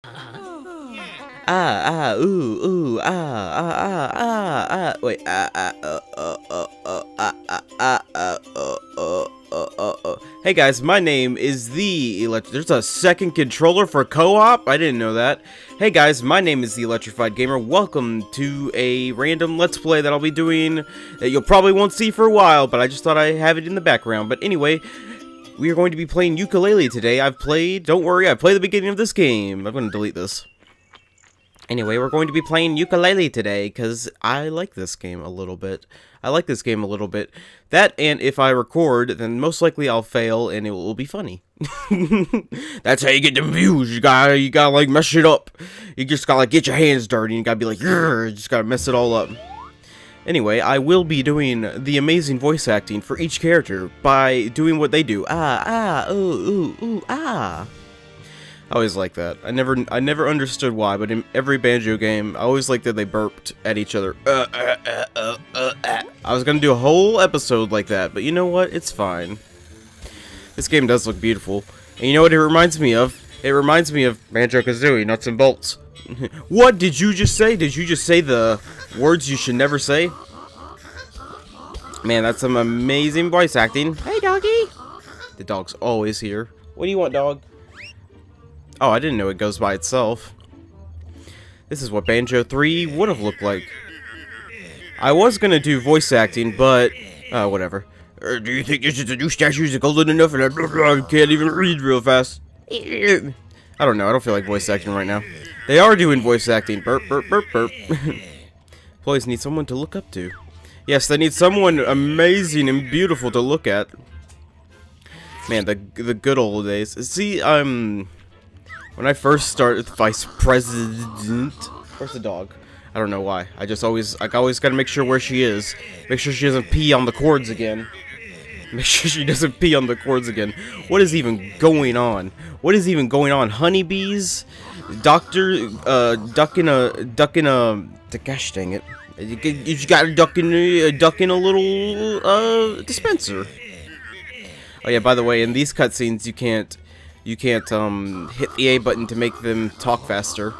Wait, Hey guys, my name is There's a second controller for co-op? I didn't know that. Hey guys, my name is the Electrified Gamer. Welcome to a random Let's Play that I'll be doing that you'll probably won't see for a while, but I just thought I'd have it in the background. But anyway, we are going to be playing Yooka-Laylee today. Don't worry, I played the beginning of this game. I'm going to delete this. Anyway, we're going to be playing Yooka-Laylee today, because I like this game a little bit. That, and if I record, then most likely I'll fail, and it will be funny. That's how you get them views. You gotta, like, mess it up. You just gotta, like, get your hands dirty, and you gotta be like, you just gotta mess it all up. Anyway, I will be doing the amazing voice acting for each character by doing what they do. I always like that. I never understood why, but in every Banjo game, I always liked that they burped at each other. I was gonna do a whole episode like that, but you know what? It's fine. This game does look beautiful. And you know what it reminds me of? It reminds me of Banjo-Kazooie, Nuts and Bolts. What did you just say? Did you just say the words you should never say? Man, that's some amazing voice acting. Hey, doggy! The dog's always here. What do you want, dog? Oh, I didn't know it goes by itself. This is what Banjo 3 would have looked like. I was gonna do voice acting, but whatever. Do you think this is the new statues are golden enough and I can't even read real fast? I don't know, I don't feel like voice acting right now. They are doing voice acting. Burp, burp, burp, burp. Employees need someone to look up to. Yes, they need someone amazing and beautiful to look at. Man, the good old days. See, when I first started vice president, where's the dog? I don't know why. I always gotta make sure where she is. Make sure she doesn't pee on the cords again. Make sure she doesn't pee on the cords again. What is even going on? What is even going on? Honeybees? Gosh dang it. You just gotta duck in a little, dispenser. Oh yeah, by the way, in these cutscenes, you can't hit the A button to make them talk faster.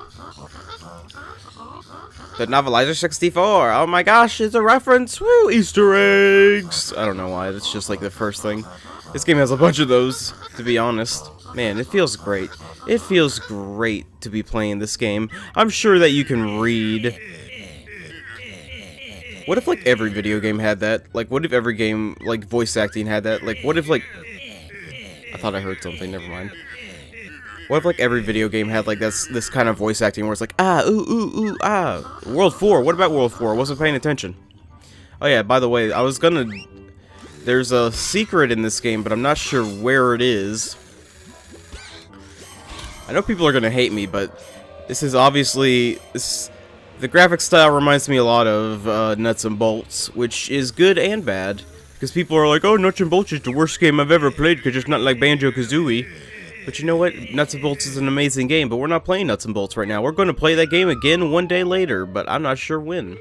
The Novelizer 64. Oh my gosh, it's a reference. Woo, Easter eggs. I don't know why. That's just like the first thing. This game has a bunch of those, to be honest. Man, it feels great. It feels great to be playing this game. I'm sure that you can read. What if, like, every video game had that? Like, what if every game, like, voice acting had that? Like, what if, like... I thought I heard something, never mind. What if, like, every video game had, like, this kind of voice acting where it's like, World 4, what about World 4? I wasn't paying attention. Oh yeah, by the way, there's a secret in this game, but I'm not sure where it is. I know people are gonna hate me, but this is obviously... The graphic style reminds me a lot of Nuts and Bolts, which is good and bad. Because people are like, oh, Nuts and Bolts is the worst game I've ever played because it's not like Banjo-Kazooie. But you know what? Nuts and Bolts is an amazing game, but we're not playing Nuts and Bolts right now. We're going to play that game again one day later, but I'm not sure when.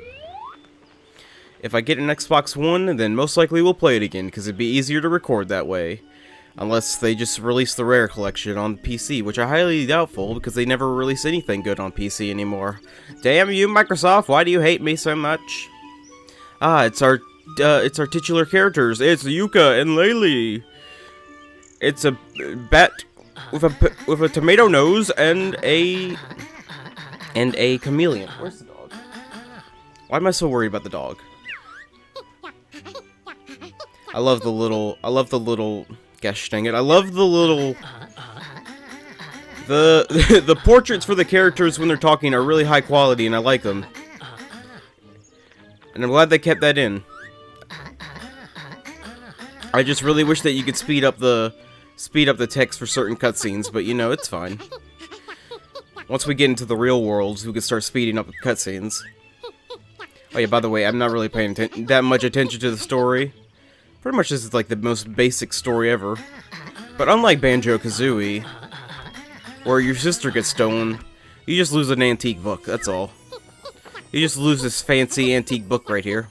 If I get an Xbox One, then most likely we'll play it again, because it'd be easier to record that way. Unless they just release the Rare Collection on PC, which I highly doubtful, because they never release anything good on PC anymore. Damn you, Microsoft, why do you hate me so much? It's our titular characters. It's Yooka and Laylee. It's a bat with a tomato nose and a chameleon. Where's the dog? Why am I so worried about the dog? I love the little. Gosh dang it! I love the little. The portraits for the characters when they're talking are really high quality, and I like them. And I'm glad they kept that in. I just really wish that you could speed up the text for certain cutscenes, but you know, it's fine. Once we get into the real worlds, we can start speeding up the cutscenes. Oh yeah, by the way, I'm not really paying that much attention to the story. Pretty much this is like the most basic story ever. But unlike Banjo-Kazooie, where your sister gets stolen, you just lose an antique book, that's all. You just lose this fancy antique book right here.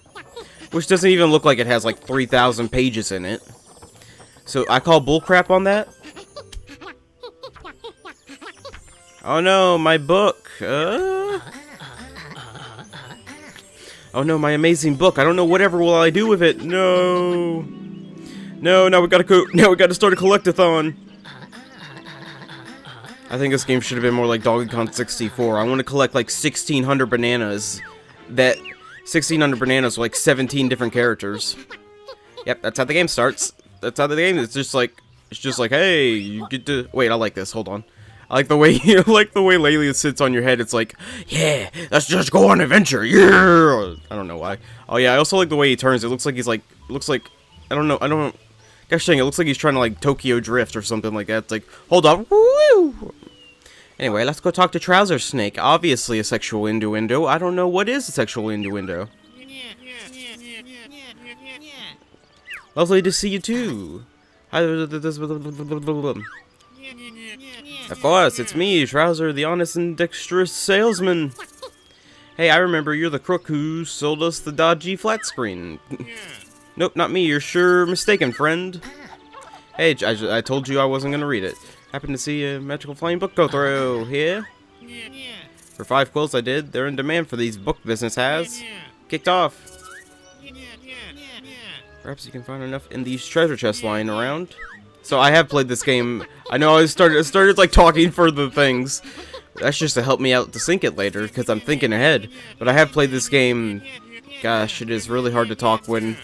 Which doesn't even look like it has like 3,000 pages in it. So I call bullcrap on that. Oh no, my book. Oh no, my amazing book. I don't know whatever will I do with it. No. No, now we gotta go. Now we gotta start a collectathon. I think this game should have been more like Donkey Kong 64. I want to collect like 1,600 bananas. That 1,600 bananas with like 17 different characters. Yep, that's how the game starts. That's how the game. It's just like hey, you get to wait. I like this. Hold on. I like the way Laylee sits on your head. It's like, yeah, let's just go on an adventure. Yeah. I don't know why. Oh yeah, I also like the way he turns. It looks like he's like I don't know. Gosh dang, it looks like he's trying to like Tokyo Drift or something like that. It's like, hold on. Woo! Anyway, let's go talk to Trouser Snake. Obviously a sexual innuendo. I don't know what is a sexual innuendo. Lovely to see you too. Of course, it's me, Trouser, the honest and dexterous salesman. Hey, I remember you're the crook who sold us the dodgy flat screen. Nope, not me. You're sure mistaken, friend. Hey, I told you I wasn't gonna read it. Happened to see a magical flying book go through here. For 5 quills I did. They're in demand for these book business has. Kicked off. Perhaps you can find enough in these treasure chests lying around. So I have played this game. I know I started like talking for the things. That's just to help me out to sync it later, because I'm thinking ahead. But I have played this game. Gosh, it is really hard to talk when...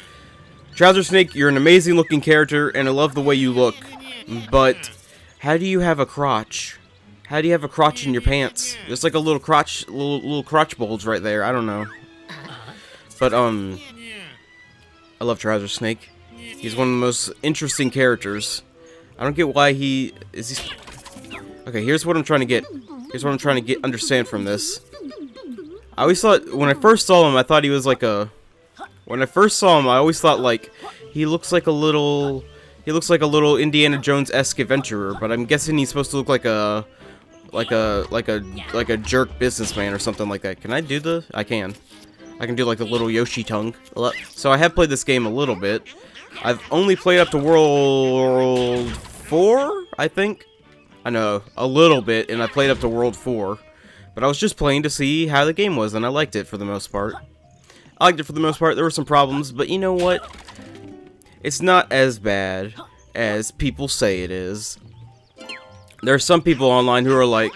Trouser Snake, you're an amazing looking character, and I love the way you look. But, how do you have a crotch? How do you have a crotch in your pants? There's like a little crotch, little crotch bulge right there. I don't know. But, I love Trouser Snake. He's one of the most interesting characters. I don't get why he... Okay, here's what I'm trying to get. Here's what I'm trying to understand from this. I always thought, when I first saw him, I thought he was like a... When I first saw him, I always thought, like, he looks like a little Indiana Jones-esque adventurer, but I'm guessing he's supposed to look like a jerk businessman or something like that. Can I do the... I can. I can do, like, the little Yoshi tongue. So I have played this game a little bit. I've only played up to World 4, I think. I know, a little bit, and I played up to World 4. But I was just playing to see how the game was, and I liked it for the most part. There were some problems, but you know what? It's not as bad as people say it is. There are some people online who are like,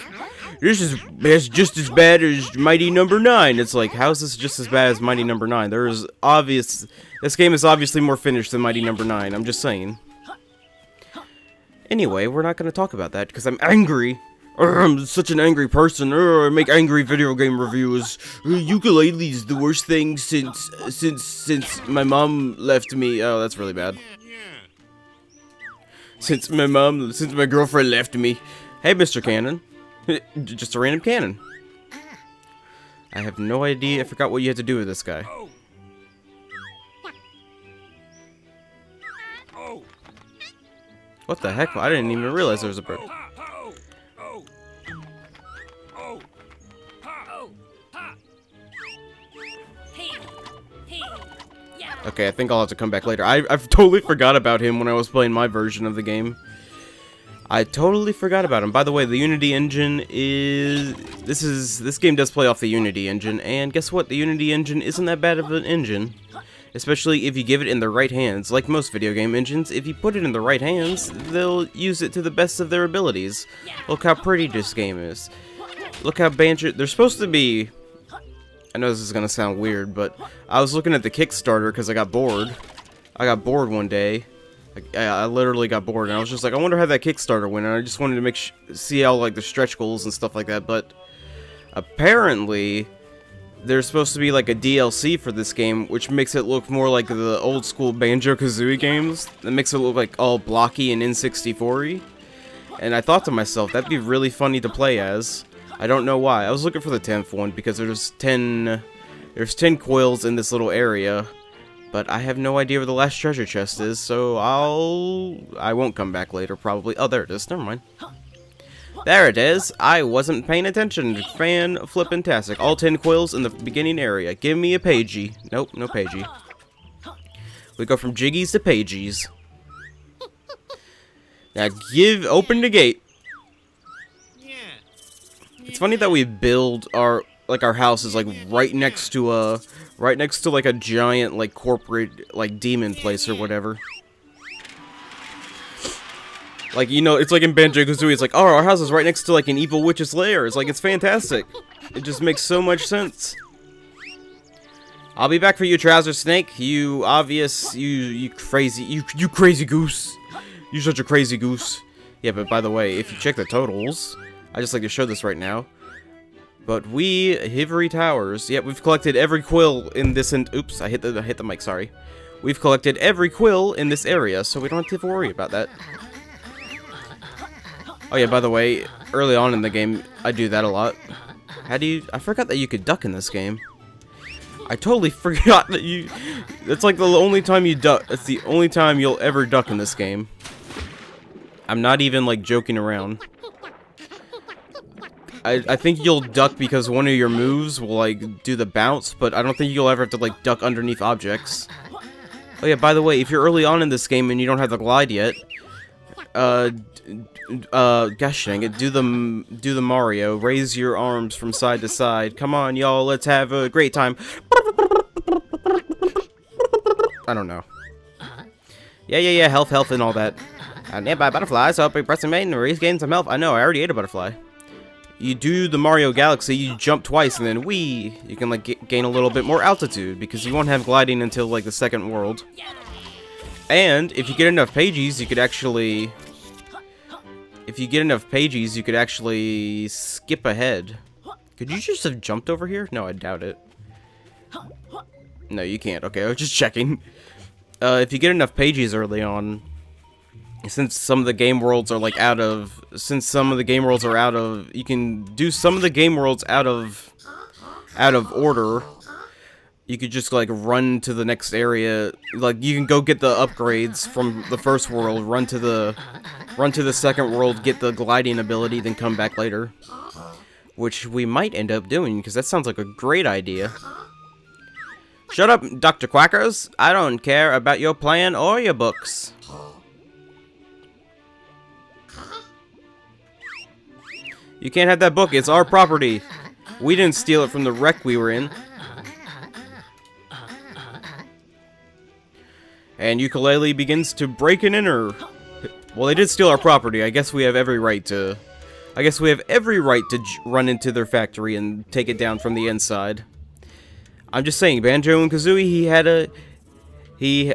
this is just as bad as Mighty Number 9. It's like, how is this just as bad as Mighty Number 9? This game is obviously more finished than Mighty Number 9. I'm just saying. Anyway, we're not going to talk about that because I'm angry. I'm such an angry person. I make angry video game reviews. Yooka-Laylee is the worst thing since my mom left me. Oh, that's really bad. Since my girlfriend left me. Hey, Mr. Cannon. Just a random cannon. I have no idea. I forgot what you had to do with this guy. What the heck? I didn't even realize there was a bird. Okay, I think I'll have to come back later. I've totally forgot about him when I was playing my version of the game. I totally forgot about him. By the way, the Unity engine is... This game does play off the Unity engine, and guess what? The Unity engine isn't that bad of an engine. Especially if you give it in the right hands. Like most video game engines, if you put it in the right hands, they'll use it to the best of their abilities. Look how pretty this game is. Look how Banjo... They're supposed to be... I know this is gonna sound weird, but I was looking at the Kickstarter because I got bored. I got bored one day. I literally got bored, and I was just like, I wonder how that Kickstarter went, and I just wanted to see how, like, the stretch goals and stuff like that, but apparently there's supposed to be, like, a DLC for this game, which makes it look more like the old-school Banjo-Kazooie games. That makes it look, like, all blocky and N64-y. And I thought to myself, that'd be really funny to play as. I don't know why. I was looking for the 10th one, because there's 10 coils in this little area. But I have no idea where the last treasure chest is, so I won't come back later, probably. Oh, there it is. Never mind. There it is. I wasn't paying attention. Fan-flippin-tastic. All 10 coils in the beginning area. Give me a pagey. Nope, no pagey. We go from jiggies to pagies. Now open the gate. It's funny that we build our houses like right next to like a giant like corporate like demon place or whatever. Like, you know, it's like in Banjo-Kazooie, it's like, oh, our house is right next to like an evil witch's lair. It's like, it's fantastic. It just makes so much sense. I'll be back for you, Trouser Snake. You crazy goose. You're such a crazy goose. Yeah, but by the way, if you check the totals, I just like to show this right now. But we, Hivory Towers, yep, we've collected every quill in this, oops, I hit the mic, sorry. We've collected every quill in this area, so we don't have to worry about that. Oh yeah, by the way, early on in the game, I do that a lot. I forgot that you could duck in this game. I totally forgot that it's like the only time you duck, it's the only time you'll ever duck in this game. I'm not even, like, joking around. I think you'll duck because one of your moves will, like, do the bounce, but I don't think you'll ever have to, like, duck underneath objects. Oh yeah, by the way, if you're early on in this game and you don't have the glide yet, gosh dang it, do the Mario, raise your arms from side to side. Come on, y'all, let's have a great time. I don't know. Yeah, health and all that. Nearby butterflies, so I'll be pressing main and regain some health. I know, I already ate a butterfly. You do the Mario Galaxy, you jump twice, and then you can, like, gain a little bit more altitude, because you won't have gliding until, like, the second world. And, if you get enough pages, you could actually... skip ahead. Could you just have jumped over here? No, I doubt it. No, you can't. Okay, I was just checking. If you get enough pages early on... Since some of the game worlds are like you can do some of the game worlds out of order. You could just like run to the next area. Like you can go get the upgrades from the first world, run to the second world, get the gliding ability, then come back later. Which we might end up doing because that sounds like a great idea. Shut up, Dr. Quackers. I don't care about your plan or your books. You can't have that book, it's our property. We didn't steal it from the wreck we were in. And Yooka-Laylee begins to break and enter. Well, they did steal our property. I guess we have every right to run into their factory and take it down from the inside. I'm just saying, Banjo and Kazooie, he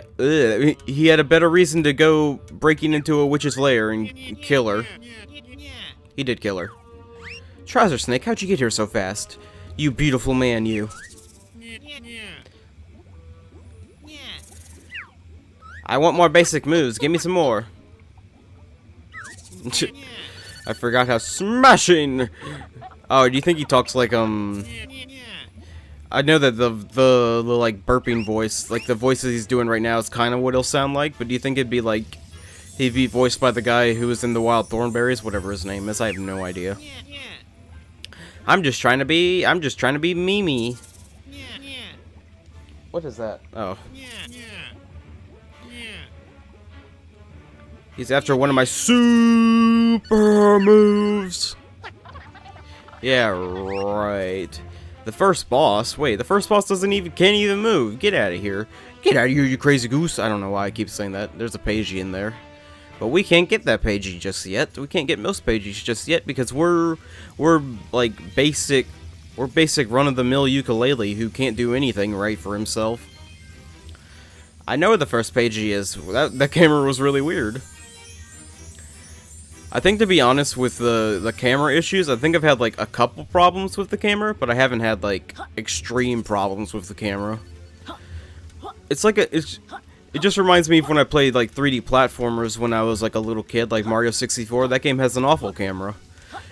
had a better reason to go breaking into a witch's lair and kill her. He did kill her. Trouser Snake, how'd you get here so fast? You beautiful man, you. I want more basic moves. Give me some more. I forgot how smashing. Oh, do you think he talks like I know that the like burping voice, like the voices he's doing right now, is kind of what he'll sound like. But do you think it'd be like he'd be voiced by the guy who was in the Wild Thornberries, whatever his name is? I have no idea. I'm just trying to be Mimi. What is that? Oh. He's after one of my super moves. Yeah, right. The first boss. Wait, the first boss can't even move. Get out of here. Get out of here, you crazy goose. I don't know why I keep saying that. There's a pagey in there. But we can't get that pagey just yet. We can't get most pages just yet because we're like basic run-of-the-mill Yooka-Laylee who can't do anything right for himself. I know where the first pagey is. That camera was really weird. I think, to be honest, with the camera issues, I think I've had like a couple problems with the camera, but I haven't had like extreme problems with the camera. It's like it just reminds me of when I played like 3D platformers when I was like a little kid, like Mario 64. That game has an awful camera.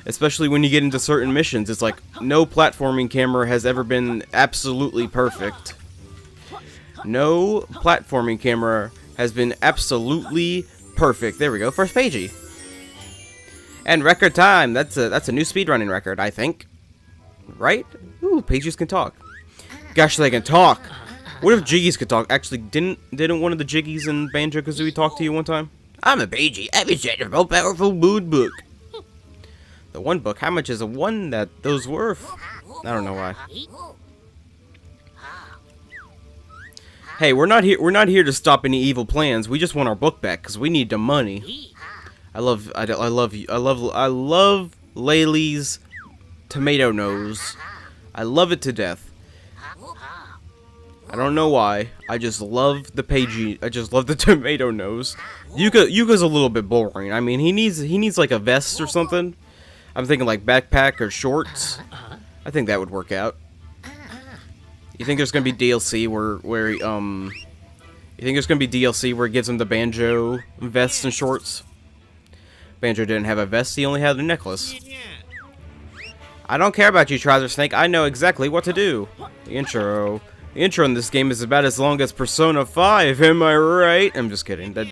Especially when you get into certain missions. It's like, no platforming camera has ever been absolutely perfect. No platforming camera has been absolutely perfect. There we go, first pagey. And record time. That's a new speedrunning record, I think. Right? Ooh, pages can talk. Gosh, they can talk. What if Jiggies could talk? Actually, didn't one of the Jiggies in Banjo-Kazooie talk to you one time? I'm a pagey. I'm a most powerful mood book. The The one book? How much is those worth? I don't know why. Hey, we're not here to stop any evil plans. We just want our book back because we need the money. I love Laylee's tomato nose. I love it to death. I don't know why. I just love the pagey. I just love the tomato nose. Yooka's a little bit boring. I mean, he needs like a vest or something. I'm thinking like backpack or shorts. I think that would work out. You think there's gonna be DLC where he, you think there's gonna be DLC where it gives him the Banjo vest and shorts? Banjo didn't have a vest, he only had a necklace. I don't care about you, Trouser Snake. I know exactly what to do. The intro in this game is about as long as Persona 5, am I right? I'm just kidding.